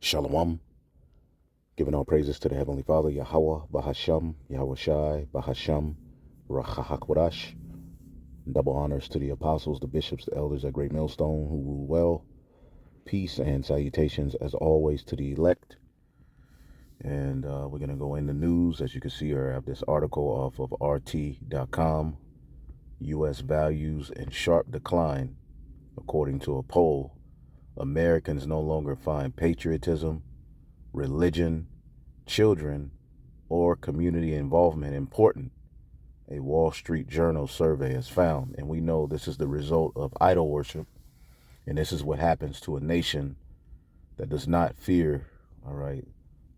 Shalom. Giving all praises to the Heavenly Father, Yahweh, Bahasham, Yahweh Shai, Bahasham, Rachahakwadash. Double honors to the apostles, the bishops, the elders at Great Millstone who rule well. Peace and salutations, as always, to the elect. And we're going to go in the news. As you can see, I have this article off of RT.com. U.S. values in sharp decline. According to a poll, Americans no longer find patriotism, religion, children, or community involvement important, a Wall Street Journal survey has found. And we know this is the result of idol worship. And this is what happens to a nation that does not fear, all right,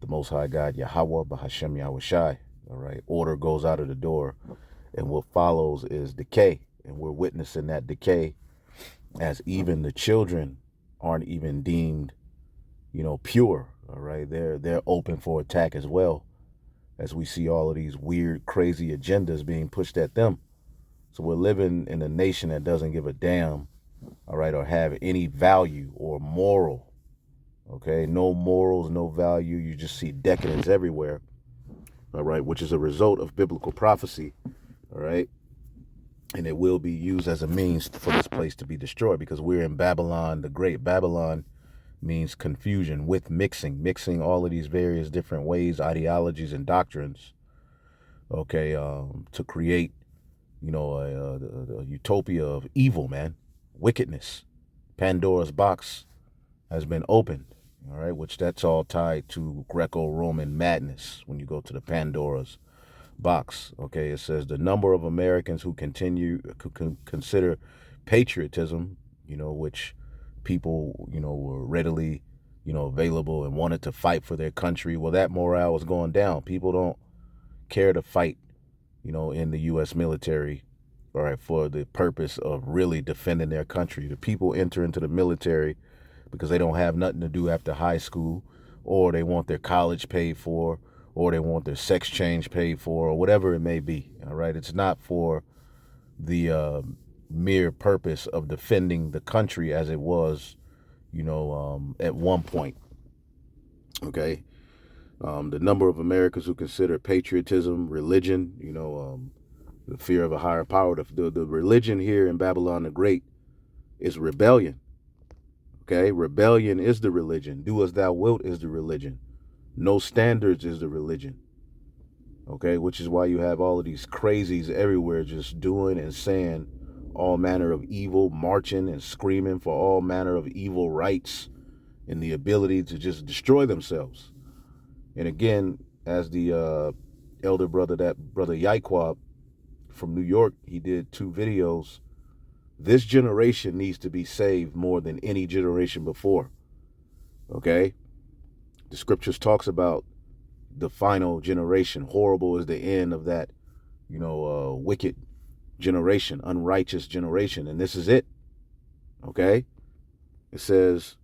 the Most High God, Yahweh, Bahashem Yahweh Shai, all right. Order goes out of the door. And what follows is decay. And we're witnessing that decay as even the children aren't even deemed, pure, all right. They're open for attack as well, as we see all of these weird, crazy agendas being pushed at them. So we're living in a nation that doesn't give a damn, all right, or have any value or moral, okay? No morals, no value. You just see decadence everywhere, all right, which is a result of biblical prophecy, all right? And it will be used as a means for this place to be destroyed, because we're in Babylon the Great. Babylon means confusion with mixing all of these various different ways, ideologies, and doctrines, okay, to create, a utopia of evil, man, wickedness. Pandora's box has been opened, all right, which that's all tied to Greco-Roman madness when you go to the Pandora's box, okay. It says the number of Americans who consider patriotism, which people, were readily, available and wanted to fight for their country. Well, that morale is going down. People don't care to fight, in the U.S. military, all right, for the purpose of really defending their country. The people enter into the military because they don't have nothing to do after high school, or they want their college paid for, or they want their sex change paid for, or whatever it may be, all right? It's not for the mere purpose of defending the country as it was, at one point, okay? The number of Americans who consider patriotism, religion, the fear of a higher power, the religion here in Babylon the Great is rebellion, okay? Rebellion is the religion. Do as thou wilt is the religion. No standards is the religion, okay? Which is why you have all of these crazies everywhere just doing and saying all manner of evil, marching and screaming for all manner of evil rights and the ability to just destroy themselves. And again, as the elder brother, that brother Yaikwab from New York, he did 2 videos. This generation needs to be saved more than any generation before, okay? The scriptures talks about the final generation. Horrible is the end of that, wicked generation, unrighteous generation. And this is it, okay? It says,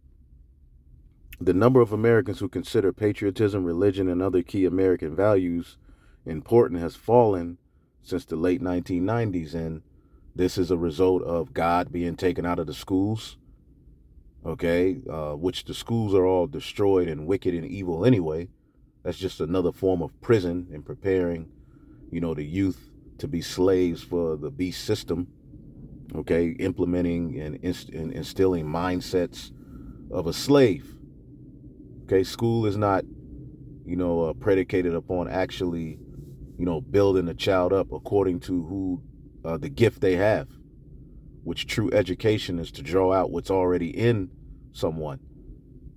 the number of Americans who consider patriotism, religion, and other key American values important has fallen since the late 1990s. And this is a result of God being taken out of the schools, okay, which the schools are all destroyed and wicked and evil anyway. That's just another form of prison and preparing, the youth to be slaves for the beast system, okay, implementing and instilling mindsets of a slave. Okay, school is not, predicated upon actually, building a child up according to who the gift they have, which true education is to draw out what's already in someone.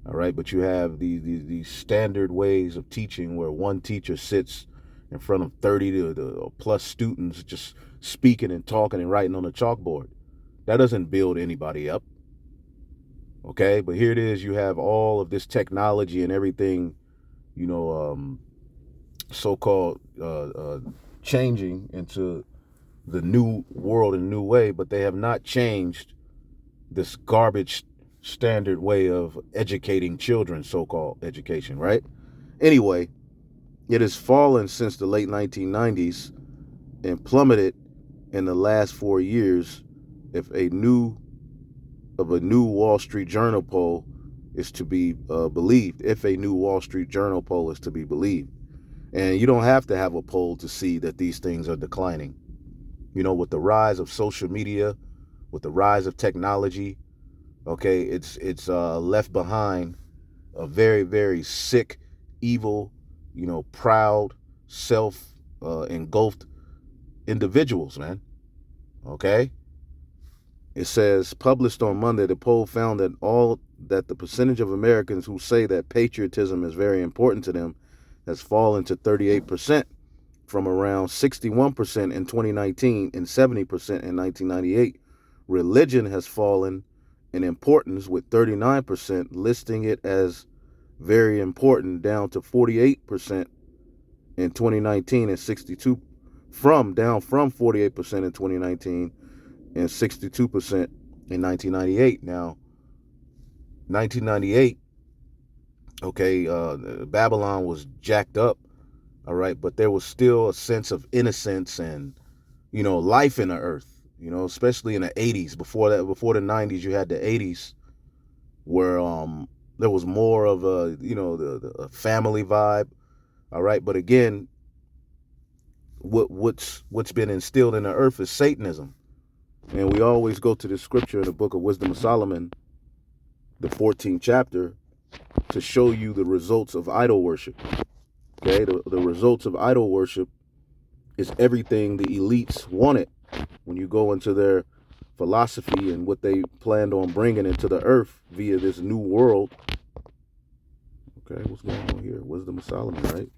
All right, but you have these standard ways of teaching where one teacher sits in front of 30 to plus students just speaking and talking and writing on a chalkboard. That doesn't build anybody up. Okay, but here it is. You have all of this technology and everything, so-called changing into the new world in a new way, but they have not changed this garbage standard way of educating children, so-called education, right? Anyway, it has fallen since the late 1990s and plummeted in the last 4 years. If a new Wall Street Journal poll is to be believed, if a new Wall Street Journal poll is to be believed. And you don't have to have a poll to see that these things are declining. You know, with the rise of social media, with the rise of technology, okay, it's left behind a very, very sick, evil, proud, self engulfed individuals, man. Okay? It says, published on Monday, the poll found that the percentage of Americans who say that patriotism is very important to them has fallen to 38% from around 61% in 2019 and 70% in 1998. Religion has fallen in importance, with 39% listing it as very important, down to 48% in 2019 and 62 down from 48% in 2019 and 62% in 1998. Now, 1998, okay, Babylon was jacked up, all right, but there was still a sense of innocence and, life in the earth, especially in the 80s. Before the 90s, you had the 80s where there was more of a, the family vibe, all right, but again, what's been instilled in the earth is Satanism. And we always go to the scripture in the book of Wisdom of Solomon, the 14th chapter, to show you the results of idol worship. Okay, the results of idol worship is everything the elites wanted. When you go into their philosophy and what they planned on bringing into the earth via this new world. Okay, what's going on here? Wisdom of Solomon, right?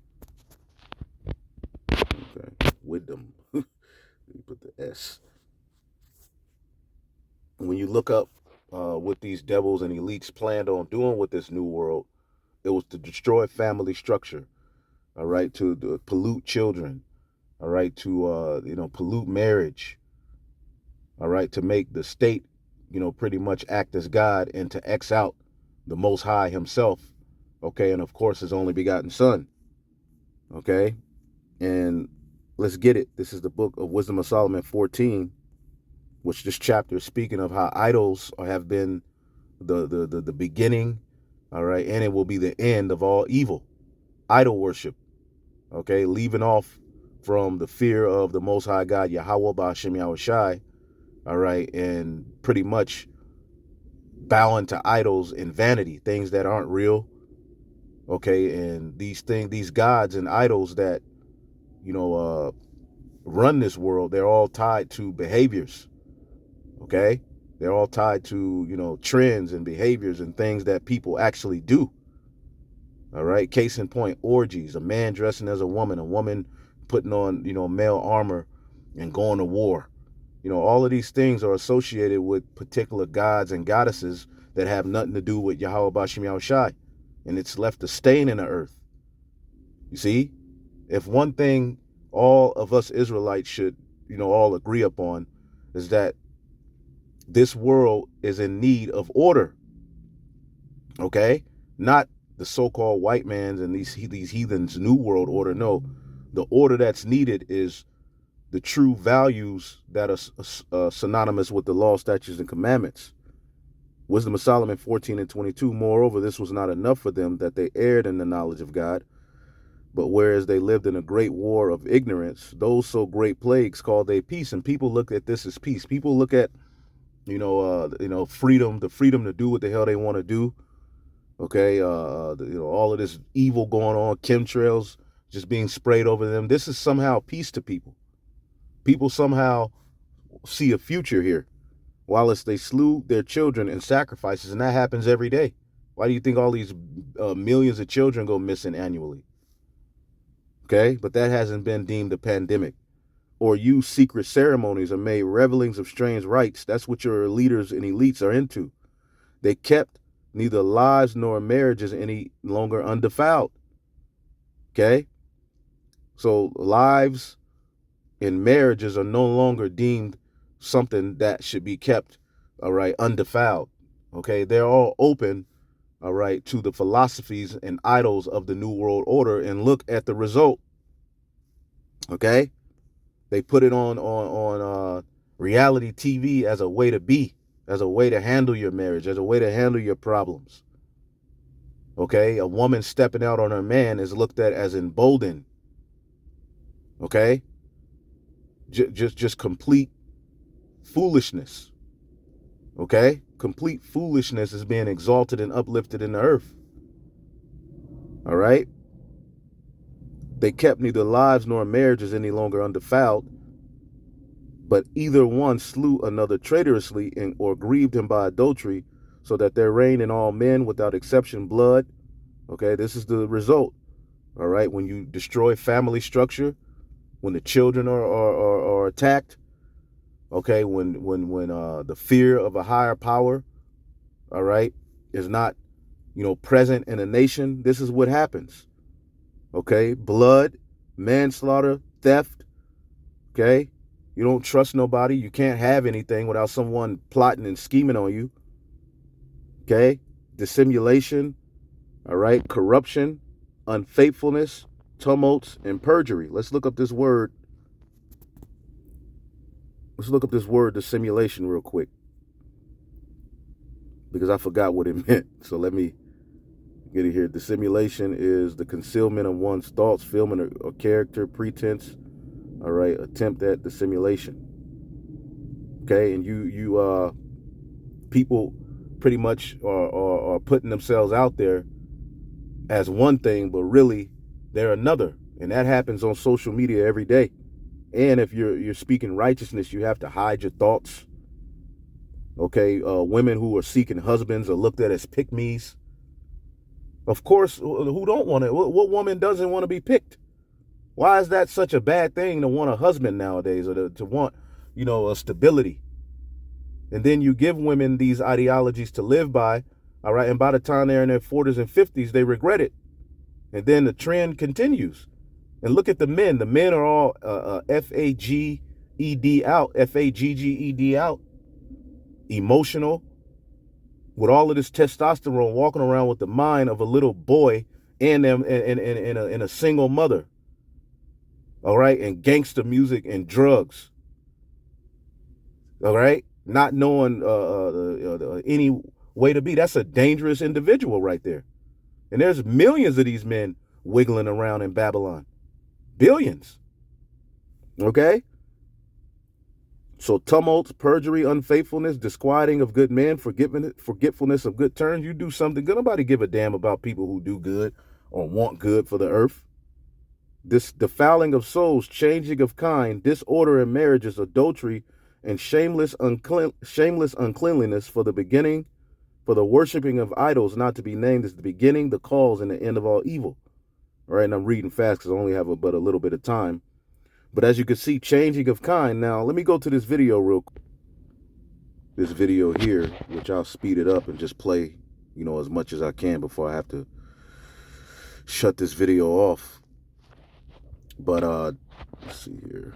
Okay, wisdom. You put the S. When you look up what these devils and elites planned on doing with this new world, it was to destroy family structure, all right, to pollute children, all right, to pollute marriage, all right, to make the state, pretty much act as God and to X out the Most High himself, okay, and of course his only begotten son, okay, and let's get it. This is the book of Wisdom of Solomon 14, which this chapter is speaking of how idols have been the beginning, all right, and it will be the end of all evil. Idol worship, okay, leaving off from the fear of the Most High God, Yahweh Ba'ashem Yahushai, all right, and pretty much bowing to idols and vanity, things that aren't real, okay, and these gods and idols that, run this world, they're all tied to behaviors, okay? They're all tied to, trends and behaviors and things that people actually do. All right. Case in point, orgies, a man dressing as a woman putting on, male armor and going to war. All of these things are associated with particular gods and goddesses that have nothing to do with Yahweh Bashim Yahushai. And it's left a stain in the earth. You see, if one thing all of us Israelites should, all agree upon is that this world is in need of order. Okay? Not the so-called white man's and these heathens' new world order. No, the order that's needed is the true values that are synonymous with the law, statutes, and commandments. Wisdom of Solomon 14 and 22. Moreover, this was not enough for them, that they erred in the knowledge of God. But whereas they lived in a great war of ignorance, those so great plagues called they peace. And people look at this as peace. People look at, freedom, the freedom to do what the hell they want to do. Okay, all of this evil going on, chemtrails just being sprayed over them. This is somehow peace to people. People somehow see a future here, while they slew their children in sacrifices, and that happens every day. Why do you think all these millions of children go missing annually? Okay, but that hasn't been deemed a pandemic. Or use secret ceremonies or made revelings of strange rites. That's what your leaders and elites are into. They kept neither lives nor marriages any longer undefiled. Okay? So lives and marriages are no longer deemed something that should be kept, all right, undefiled. Okay? They're all open, all right, to the philosophies and idols of the New World Order, and look at the result. Okay? They put it on reality TV as a way to be, as a way to handle your marriage, as a way to handle your problems. Okay, a woman stepping out on her man is looked at as emboldened. Okay, just complete foolishness. Okay, complete foolishness is being exalted and uplifted in the earth. All right, they kept neither lives nor marriages any longer undefiled, but either one slew another traitorously or grieved him by adultery, so that there reigned in all men without exception blood. Okay, this is the result. All right, when you destroy family structure, when the children are attacked, okay, when the fear of a higher power, all right, is not, present in a nation, this is what happens. Okay, blood, manslaughter, theft. Okay, you don't trust nobody. You can't have anything without someone plotting and scheming on you. Okay, dissimulation, all right, corruption, unfaithfulness, tumults, and perjury. Let's look up this word. Let's look up this word, dissimulation, real quick, because I forgot what it meant. So let me get it here. Dissimulation is the concealment of one's thoughts, feeling, or character, pretense. All right, attempt at dissimulation. Okay, and you people pretty much are putting themselves out there as one thing, but really they're another, and that happens on social media every day. And if you're speaking righteousness, you have to hide your thoughts. Okay, women who are seeking husbands are looked at as pick-me's. Of course, who don't want it? What woman doesn't want to be picked? Why is that such a bad thing to want a husband nowadays, or to want, a stability? And then you give women these ideologies to live by, all right, and by the time they're in their 40s and 50s, they regret it. And then the trend continues. And look at the men. The men are all F-A-G-E-D out, F-A-G-G-E-D out, emotional, with all of this testosterone, walking around with the mind of a little boy and them in a single mother. All right, and gangster music and drugs. All right, not knowing any way to be. That's a dangerous individual right there. And there's millions of these men wiggling around in Babylon. Billions. Okay? So tumult, perjury, unfaithfulness, disquieting of good men, forgetfulness of good turns. You do something good. Nobody give a damn about people who do good or want good for the earth. This defiling of souls, changing of kind, disorder in marriages, adultery, and shameless uncleanliness for the beginning, for the worshiping of idols not to be named, is the beginning, the cause, and the end of all evil. All right, and I'm reading fast because I only have but a little bit of time. But as you can see, changing of kind. Now, let me go to this video real quick. This video here, which I'll speed it up and just play, as much as I can before I have to shut this video off. But, let's see here.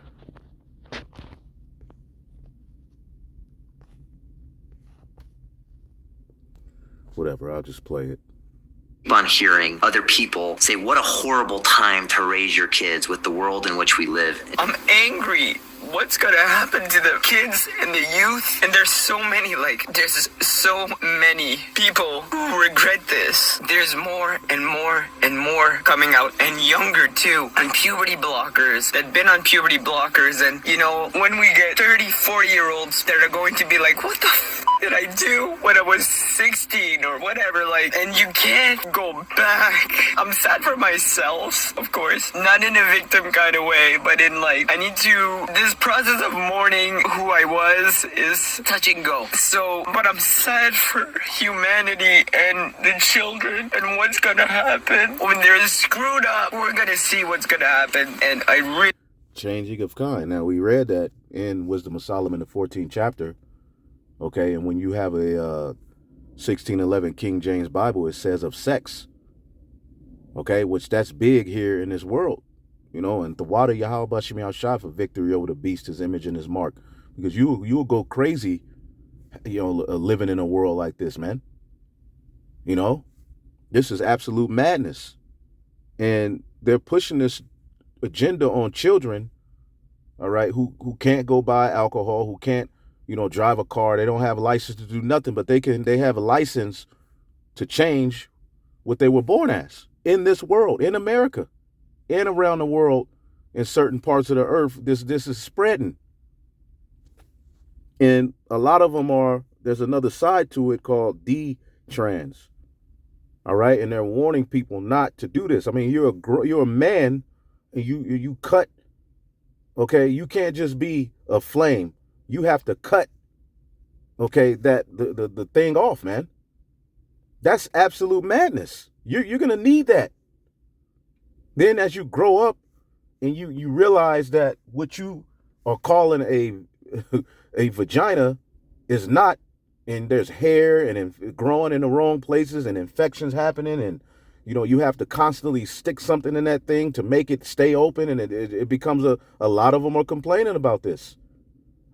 Whatever, I'll just play it. On hearing other people say what a horrible time to raise your kids with the world in which we live. I'm angry. What's gonna happen to the kids and the youth? And there's so many people who regret this. There's more and more and more coming out, and younger too, on puberty blockers, that been on puberty blockers. And when we get 30, 40-year-olds that are going to be like, what the did I do when I was 16 or whatever, and you can't go back. I'm sad for myself, of course, not in a victim kind of way, but in this process of mourning who I was is touch and go. So, but I'm sad for humanity and the children and what's gonna happen when they're screwed up. We're gonna see what's gonna happen, and I really... Changing of kind. Now, we read that in Wisdom of Solomon, the 14th chapter. Okay, and when you have a 1611 King James Bible, it says of sex. Okay, which that's big here in this world. And the water Yahweh Bashim Yahshua for victory over the beast, his image and his mark. Because you will go crazy, living in a world like this, man. This is absolute madness. And they're pushing this agenda on children, all right, who can't go buy alcohol, who can't, drive a car. They don't have a license to do nothing, but they have a license to change what they were born as in this world, in America, and around the world, in certain parts of the earth. This is spreading, and a lot of them are. There's another side to it called D-trans. All right, and they're warning people not to do this. I mean, you're a man, and you cut. Okay, you can't just be a flame. You have to cut. Okay, that the thing off, man. That's absolute madness. You're gonna need that. Then as you grow up and you realize that what you are calling a vagina is not, and there's hair and growing in the wrong places and infections happening, and you have to constantly stick something in that thing to make it stay open, and it becomes a lot of them are complaining about this.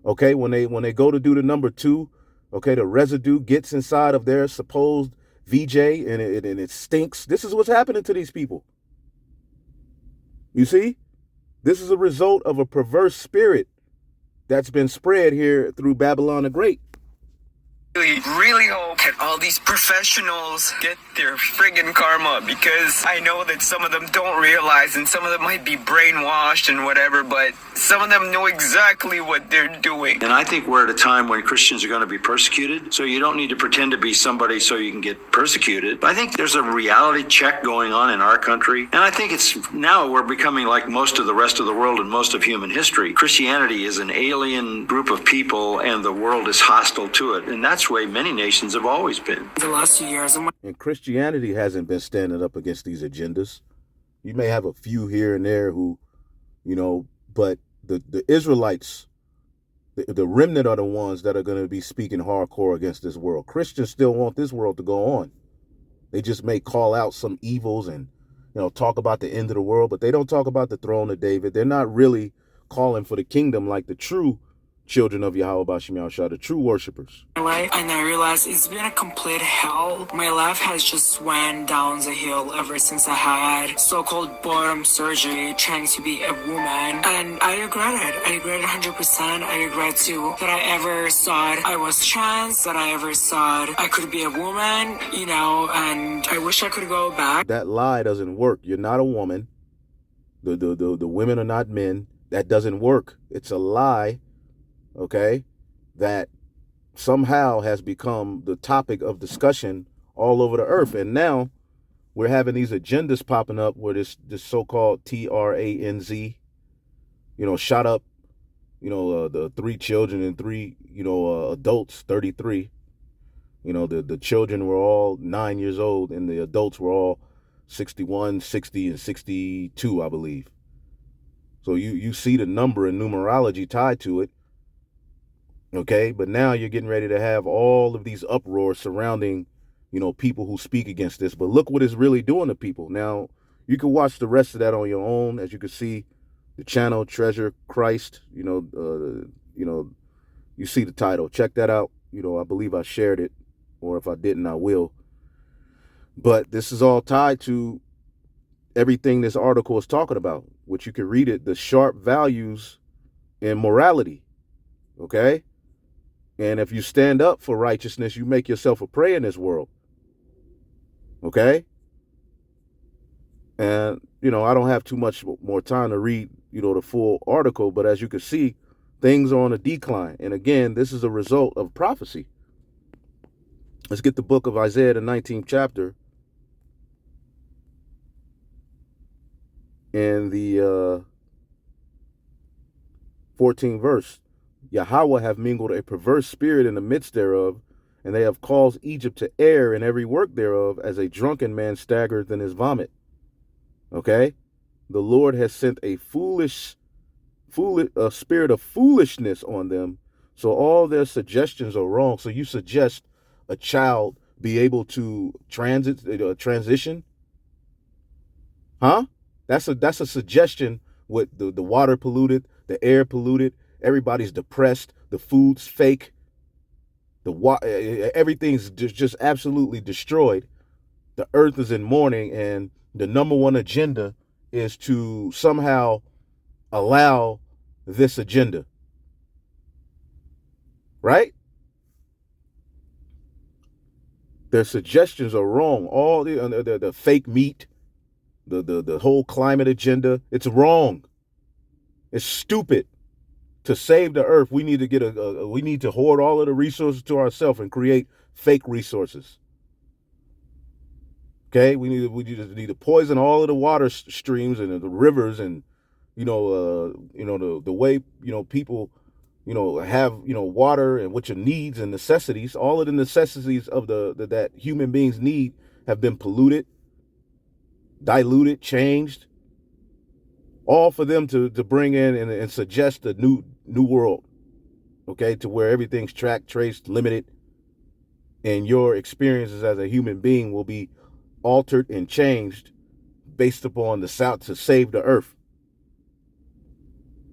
Okay, when they go to do the number 2, okay, the residue gets inside of their supposed VJ, and it stinks. This is what's happening to these people. You see, this is a result of a perverse spirit that's been spread here through Babylon the Great. Really hope that all these professionals get their friggin' karma, because I know that some of them don't realize, and some of them might be brainwashed and whatever, but some of them know exactly what they're doing. And I think we're at a time when Christians are going to be persecuted, so you don't need to pretend to be somebody so you can get persecuted. But I think there's a reality check going on in our country, and I think now we're becoming like most of the rest of the world and most of human history. Christianity is an alien group of people, and the world is hostile to it, and that's the way many nations have always been. The last few years, and Christianity hasn't been standing up against these agendas. You may have a few here and there who, but the Israelites, the remnant are the ones that are going to be speaking hardcore against this world. Christians still want this world to go on. They just may call out some evils and, talk about the end of the world, but they don't talk about the throne of David. They're not really calling for the kingdom like the true children of Yahweh Bashim Yahushua, the true worshipers. My life, and I realized it's been a complete hell. My life has just went down the hill ever since I had so-called bottom surgery, trying to be a woman, and I regret it. I regret it 100%. I regret too that I ever thought I was trans, that I ever thought I could be a woman, and I wish I could go back. That lie doesn't work. You're not a woman. The women are not men. That doesn't work. It's a lie. Okay, that somehow has become the topic of discussion all over the earth. And now we're having these agendas popping up where this so-called TRANZ, shot up, the 3 children and 3, adults, 33. The children were all 9 years old and the adults were all 61, 60, and 62, I believe. So you see the number and numerology tied to it. Okay, but now you're getting ready to have all of these uproars surrounding, people who speak against this. But look what it's really doing to people. Now, you can watch the rest of that on your own. As you can see, the channel Treasure Christ, you see the title. Check that out. I believe I shared it, or if I didn't, I will. But this is all tied to everything this article is talking about, which you can read it, the sharp values in morality. Okay? And if you stand up for righteousness, you make yourself a prey in this world. Okay? And, I don't have too much more time to read, the full article. But as you can see, things are on a decline. And again, this is a result of prophecy. Let's get the book of Isaiah, the 19th chapter. And the 14th verse. Yahweh have mingled a perverse spirit in the midst thereof, and they have caused Egypt to err in every work thereof, as a drunken man staggereth in his vomit. Okay? The Lord has sent a spirit of foolishness on them, so all their suggestions are wrong. So you suggest a child be able to transition? Huh? That's a suggestion with the water polluted, the air polluted, everybody's depressed, the food's fake, everything's just absolutely destroyed. The earth is in mourning, and the number one agenda is to somehow allow this agenda. Right? Their suggestions are wrong. All the fake meat, the whole climate agenda, it's wrong. It's stupid. To save the earth, we need to get we need to hoard all of the resources to ourselves and create fake resources. Okay, we just need to poison all of the water streams and the rivers, and the way people have water and what your needs and necessities. All of the necessities of that human beings need have been polluted, diluted, changed, all for them to bring in and suggest a new world, okay, to where everything's tracked, traced, limited, and your experiences as a human being will be altered and changed based upon the South to save the earth.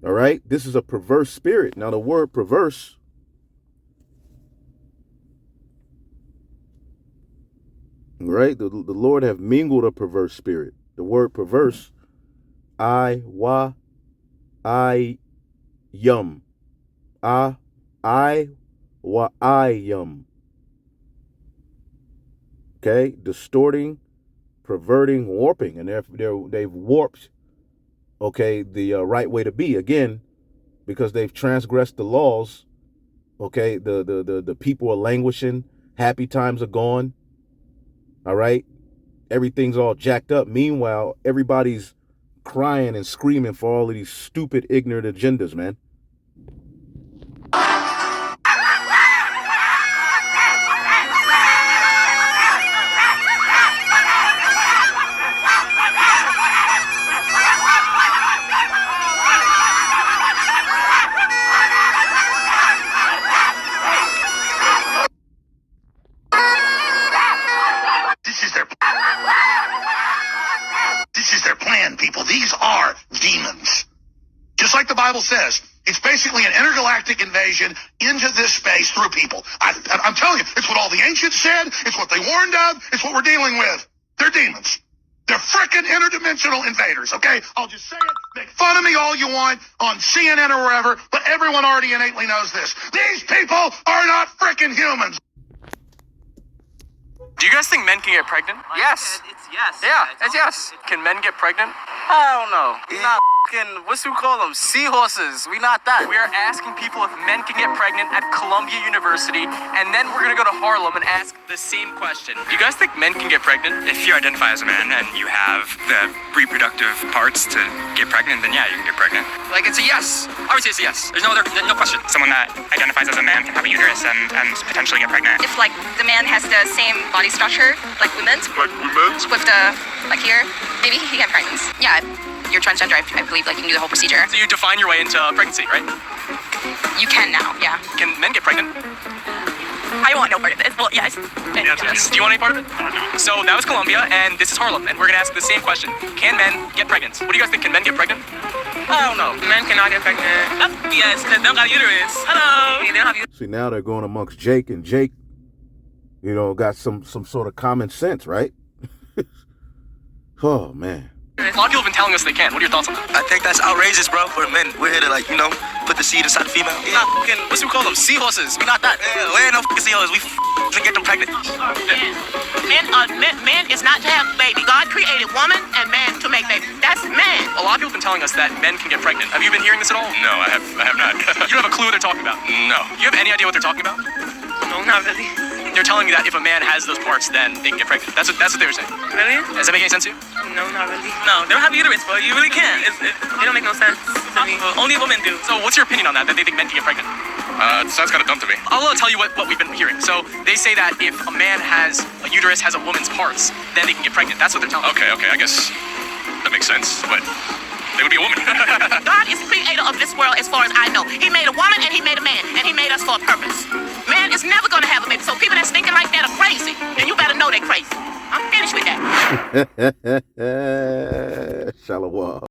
All right, this is a perverse spirit. Now, the word perverse, right? The Lord have mingled a perverse spirit. The word perverse, yum. Yum. Okay, distorting, perverting, warping, and they've warped, okay, the right way to be, again, because they've transgressed the laws. Okay, the people are languishing, happy times are gone. All right, everything's all jacked up. Meanwhile, everybody's crying and screaming for all of these stupid, ignorant agendas, man. This is their plan, people. These are demons. Just like the Bible says, it's basically an intergalactic invasion into this space through people. I'm telling you, it's what all the ancients said. It's what they warned of. It's what we're dealing with. They're demons. They're frickin' interdimensional invaders, okay? I'll just say it. Make fun of me all you want on CNN or wherever, but everyone already innately knows this. These people are not frickin' humans. Do you guys think men can get pregnant? Yes. It's yes. Yeah, it's yes. Can men get pregnant? Hell no. We're not fucking, what's we call them? Seahorses. We not that. We are asking people if men can get pregnant at Columbia University, and then we're gonna go to Harlem and ask the same question. Do you guys think men can get pregnant? If you identify as a man and you have the reproductive parts to get pregnant, then yeah, you can get pregnant. Like, it's a yes. Obviously, it's a yes. There's no question. Someone that identifies as a man can have a uterus and potentially get pregnant. If like the man has the same body structure like women's, with the like here, maybe he can have pregnant. Yeah, you're transgender. I believe like you can do the whole procedure. So you define your way into pregnancy, right? You can now. Yeah. Can men get pregnant? I don't want no part of it. Well, yes. Do you want any part of it? So that was Columbia, and this is Harlem, and we're gonna ask the same question: can men get pregnant? What do you guys think? Can men get pregnant? I don't know. Men cannot get pregnant. Yes, because they don't got uterus. Hello. They don't have uterus. See, now they're going amongst Jake, and Jake, got some sort of common sense, right? Oh, man. A lot of people have been telling us they can. What are your thoughts on that? I think that's outrageous, bro. For men, we're here to put the seed inside the female. We're not fucking, what's we call them? Seahorses. We're not that. Yeah, we ain't no fucking seahorses. We can get them pregnant. Man is not to have baby. God created woman and man to make baby. That's man. A lot of people have been telling us that men can get pregnant. Have you been hearing this at all? No, I have not. You don't have a clue what they're talking about? No. Do you have any idea what they're talking about? No, not really. They're telling me that if a man has those parts, then they can get pregnant. That's what they were saying. Really? Does that make any sense to you? No, not really. No, they don't have uterus, but you really can't. They don't make no sense to me. Only women do. So what's your opinion on that they think men can get pregnant? It sounds kind of dumb to me. I'll tell you what we've been hearing. So they say that if a man has a uterus, has a woman's parts, then they can get pregnant. That's what they're telling me. Okay, I guess that makes sense, but they would be a woman. God is the creator of this world as far as I know. He made a woman and he made a man, and he made us for a purpose. Man is never going to have a baby, so people that's thinking like that are crazy, and you better know they're crazy. I'm finished with that. Shalom.